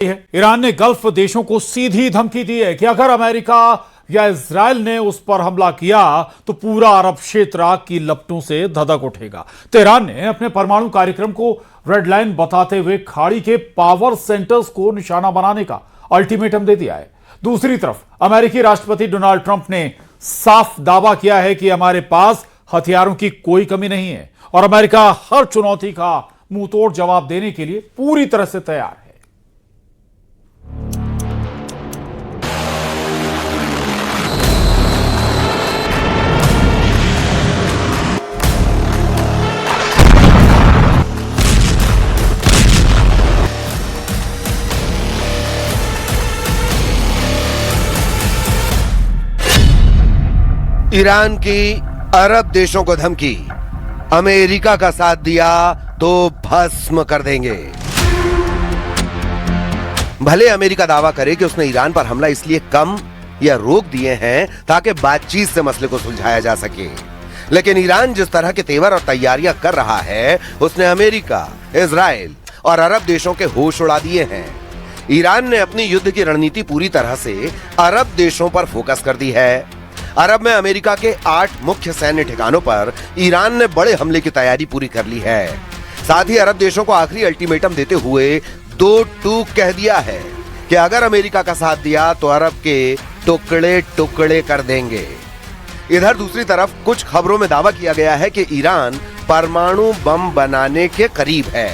Iran ने gulf देशों को सीधी धमकी दी है कि अगर अमेरिका या इजराइल ने उस पर हमला किया तो पूरा अरब क्षेत्र आग की लपटों से धधक उठेगा। तेहरान ने अपने परमाणु कार्यक्रम को रेड लाइन बताते हुए खाड़ी के पावर सेंटर्स को निशाना बनाने का अल्टीमेटम दे दिया है। दूसरी तरफ अमेरिकी राष्ट्रपति डोनाल्ड ट्रंप ने साफ दावा किया है कि हमारे पास हथियारों की कोई कमी नहीं है और अमेरिका हर चुनौती का मुंहतोड़ जवाब देने के लिए पूरी तरह से तैयार है। ईरान की अरब देशों को धमकी, अमेरिका का साथ दिया तो भस्म कर देंगे। भले अमेरिका दावा करे कि उसने ईरान पर हमला इसलिए कम या रोक दिए हैं ताकि बातचीत से मसले को सुलझाया जा सके, लेकिन ईरान जिस तरह के तेवर और तैयारियां कर रहा है उसने अमेरिका, इजराइल और अरब देशों के होश उड़ा दिए हैं। ईरान ने अपनी युद्ध की रणनीति पूरी तरह से अरब देशों पर फोकस कर दी है। अरब में अमेरिका के 8 मुख्य सैन्य ठिकानों पर ईरान ने बड़े हमले की तैयारी पूरी कर ली है। साथ ही अरब देशों को आखिरी अल्टीमेटम देते हुए 2 टूक कह दिया है कि अगर अमेरिका का साथ दिया तो अरब के टुकड़े टुकड़े कर देंगे। इधर दूसरी तरफ कुछ खबरों में दावा किया गया है कि ईरान परमाणु बम बनाने के करीब है।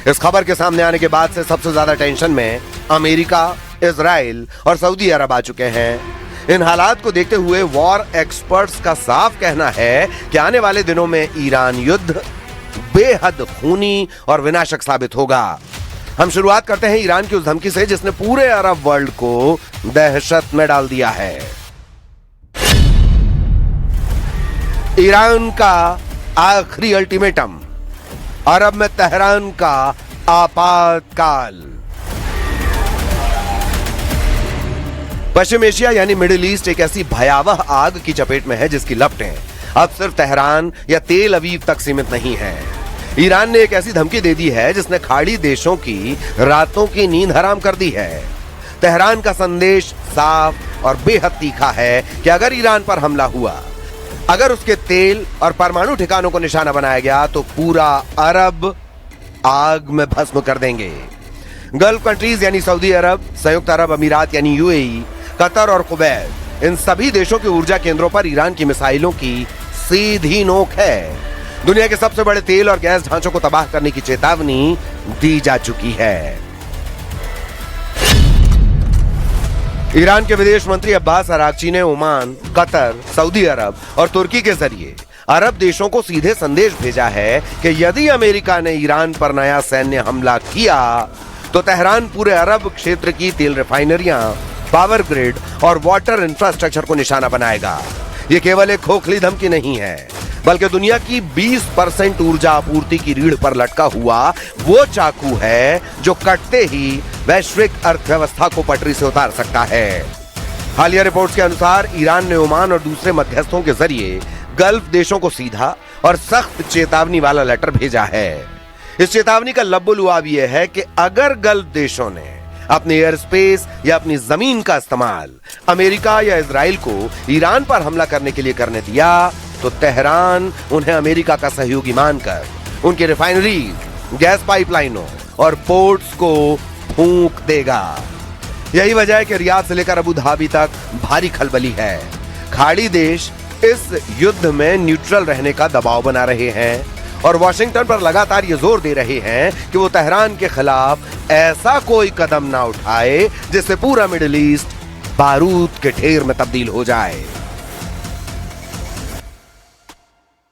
इस खबर के सामने आने के बाद से सबसे ज्यादा टेंशन में अमेरिका, इजराइल और सऊदी अरब आ चुके हैं। इन हालात को देखते हुए वॉर एक्सपर्ट्स का साफ कहना है कि आने वाले दिनों में ईरान युद्ध बेहद खूनी और विनाशक साबित होगा। हम शुरुआत करते हैं ईरान की उस धमकी से जिसने पूरे अरब वर्ल्ड को दहशत में डाल दिया है। ईरान का आखिरी अल्टीमेटम, अरब में तेहरान का आपातकाल। पश्चिम एशिया यानी मिडिल ईस्ट एक ऐसी भयावह आग की चपेट में है जिसकी लपटें अब सिर्फ तेहरान या तेल अवीव तक सीमित नहीं है। ईरान ने एक ऐसी धमकी दे दी है जिसने खाड़ी देशों की रातों की नींद हराम कर दी है। तेहरान का संदेश साफ और बेहद तीखा है कि अगर ईरान पर हमला हुआ, अगर उसके तेल और परमाणु ठिकानों को निशाना बनाया गया तो पूरा अरब आग में भस्म कर देंगे। गल्फ कंट्रीज यानी सऊदी अरब, संयुक्त अरब अमीरात यानी यूएई, कतर और कुवैत, इन सभी देशों के ऊर्जा केंद्रों पर ईरान की मिसाइलों की सीधी नोक है। दुनिया के सबसे बड़े तेल और गैस ढांचों को तबाह करने की चेतावनी दी जा चुकी है। ईरान के विदेश मंत्री अब्बास अरागची ने ओमान, कतर, सऊदी अरब और तुर्की के जरिए अरब देशों को सीधे संदेश भेजा है कि यदि अमेरिका ने ईरान पर नया सैन्य हमला किया तो तेहरान पूरे अरब क्षेत्र की तेल रिफाइनरियां, पावर ग्रिड और वाटर इंफ्रास्ट्रक्चर को निशाना बनाएगा। ये केवल एक खोखली धमकी नहीं है, बल्कि दुनिया की 20% ऊर्जा आपूर्ति की रीढ़ पर लटका हुआ वो चाकू है जो कटते ही वैश्विक अर्थव्यवस्था को पटरी से उतार सकता है। हालिया रिपोर्ट्स के अनुसार ईरान ने ओमान और दूसरे मध्यस्थों के जरिए गल्फ देशों को सीधा और सख्त चेतावनी वाला लेटर भेजा है। इस चेतावनी का लब्बुलुआब यह है कि अगर गल्फ देशों ने अपने एयर स्पेस या अपनी जमीन का इस्तेमाल अमेरिका या इजराइल को ईरान पर हमला करने के लिए करने दिया तो तेहरान उन्हें अमेरिका का सहयोगी मानकर उनकी रिफाइनरीज, गैस पाइपलाइनों और पोर्ट्स को फूंक देगा। यही वजह है कि रियाद से लेकर अबू धाबी तक भारी खलबली है। खाड़ी देश इस युद्ध में न्यूट्रल रहने का दबाव बना रहे हैं और वॉशिंगटन पर लगातार ये जोर दे रहे हैं कि वो तेहरान के खिलाफ ऐसा कोई कदम ना उठाए जिससे पूरा मिडिल ईस्ट बारूद के ढेर में तब्दील हो जाए।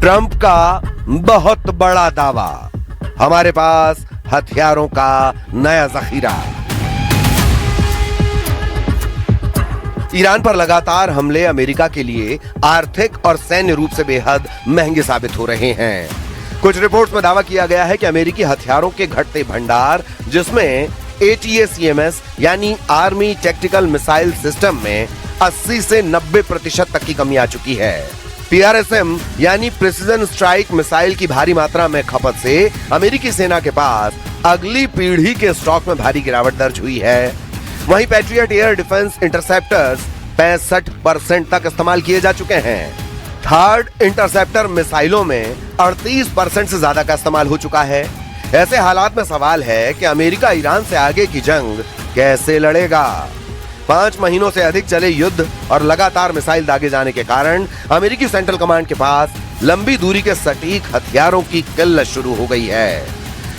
ट्रंप का बहुत बड़ा दावा, हमारे पास हथियारों का नया जखीरा। ईरान पर लगातार हमले अमेरिका के लिए आर्थिक और सैन्य रूप से बेहद महंगे साबित हो रहे हैं। कुछ रिपोर्ट्स में दावा किया गया है कि अमेरिकी हथियारों के घटते भंडार, जिसमें ATACMS यानी आर्मी टैक्टिकल मिसाइल सिस्टम में 80 से 90% तक की कमी आ चुकी है। PRSM यानी प्रिसिजन स्ट्राइक मिसाइल की भारी मात्रा में खपत से अमेरिकी सेना के पास अगली पीढ़ी के स्टॉक में भारी गिरावट दर्ज हुई है। वहीं पैट्रियट एयर डिफेंस इंटरसेप्टर्स 65% तक इस्तेमाल किए जा चुके हैं। थर्ड इंटरसेप्टर मिसाइलों में 38% से ज्यादा का इस्तेमाल हो चुका है। ऐसे हालात में सवाल है कि अमेरिका ईरान से आगे की जंग कैसे लड़ेगा। 5 महीनों से अधिक चले युद्ध और लगातार मिसाइल दागे जाने के कारण अमेरिकी सेंट्रल कमांड के पास लंबी दूरी के सटीक हथियारों की किल्लत शुरू हो गई है।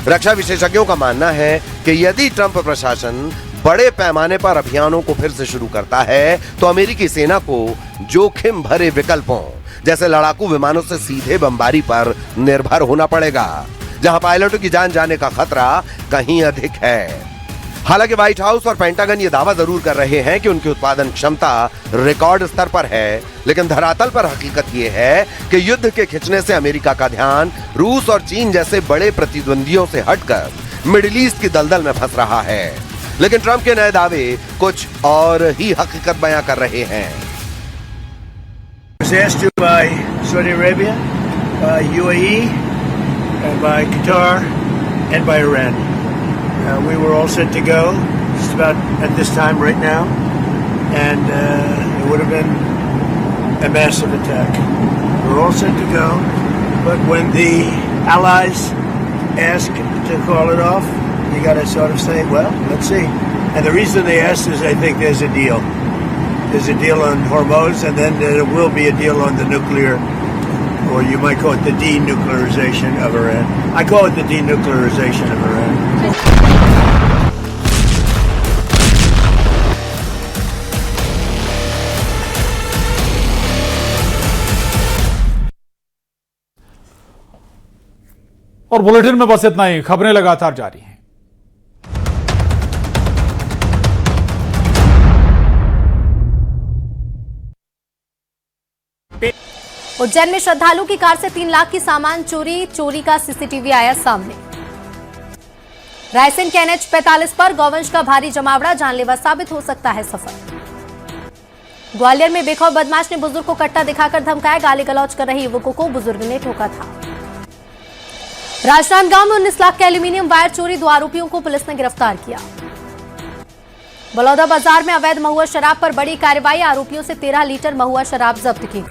रक्षा विशेषज्ञों का मानना है कि यदि ट्रंप प्रशासन बड़े पैमाने पर अभियानों को फिर से शुरू करता है तो अमेरिकी सेना को जोखिम भरे विकल्पों जैसे लड़ाकू विमानों से सीधे बमबारी पर निर्भर होना पड़ेगा, जहां पायलटों की जान जाने का खतरा कहीं अधिक है। हालांकि व्हाइट हाउस और पेंटागन ये दावा जरूर कर रहे हैं कि उनकी उत्पादन क्षमता रिकॉर्ड स्तर पर है, लेकिन धरातल पर हकीकत ये है कि युद्ध के खिंचने से अमेरिका का ध्यान रूस और चीन जैसे बड़े प्रतिद्वंदियों से हटकर मिडिल ईस्ट की दलदल में फंस रहा है। लेकिन ट्रंप के नए दावे कुछ और ही हकीकत बयां कर रहे हैं। was asked to by Saudi Arabia, by UAE, and by Qatar, and by Iran. We were all set to go just about at this time right now, and it would have been a massive attack. We were all set to go, but when the allies ask to call it off, you got to sort of say, well, let's see. And the reason they asked is I think there's a deal. There's a deal on Hormuz, and then there will be a deal on the nuclear, or you might call it the denuclearization of Iran. I call it the denuclearization of Iran. और bulletin में बस इतना ही। खबरें लगातार जारी हैं। उज्जैन में श्रद्धालु की कार से 3 लाख की सामान चोरी का सीसीटीवी आया सामने। रायसेन के NH 45 पर गौवंश का भारी जमावड़ा जानलेवा साबित हो सकता है सफर। ग्वालियर में बेखौफ बदमाश ने बुजुर्ग को कट्टा दिखाकर धमकाया, गाली गलौज कर रहे युवकों को बुजुर्ग ने ठोका था। राजनांदगांव में 19 लाख के एल्यूमिनियम वायर चोरी, 2 आरोपियों को पुलिस ने गिरफ्तार किया। बलौदा बाजार में अवैध महुआ शराब पर बड़ी कार्रवाई, आरोपियों से 13 लीटर महुआ शराब जब्त की।